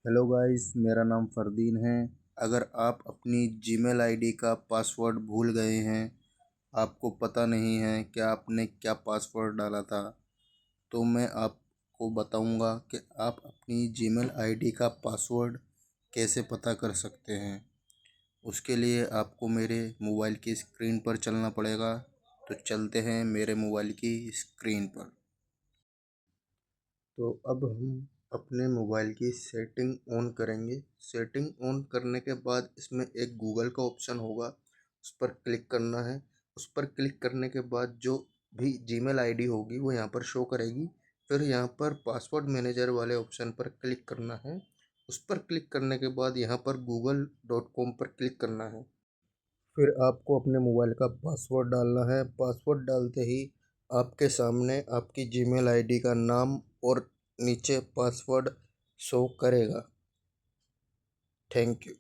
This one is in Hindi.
हेलो गाइस, मेरा नाम फ़रदीन है। अगर आप अपनी जीमेल आईडी का पासवर्ड भूल गए हैं, आपको पता नहीं है कि आपने क्या पासवर्ड डाला था, तो मैं आपको बताऊंगा कि आप अपनी जीमेल आईडी का पासवर्ड कैसे पता कर सकते हैं। उसके लिए आपको मेरे मोबाइल की स्क्रीन पर चलना पड़ेगा। तो चलते हैं मेरे मोबाइल की स्क्रीन पर। तो अब हम अपने मोबाइल की सेटिंग ऑन करेंगे। सेटिंग ऑन करने के बाद इसमें एक गूगल का ऑप्शन होगा, उस पर क्लिक करना है। उस पर क्लिक करने के बाद जो भी जीमेल आईडी होगी वो यहाँ पर शो करेगी। फिर यहाँ पर पासवर्ड मैनेजर वाले ऑप्शन पर क्लिक करना है। उस पर क्लिक करने के बाद यहाँ पर google.com पर क्लिक करना है। फिर आपको अपने मोबाइल का पासवर्ड डालना है। पासवर्ड डालते ही आपके सामने आपकी जीमेल आईडी का नाम और नीचे पासवर्ड शो करेगा। Thank you.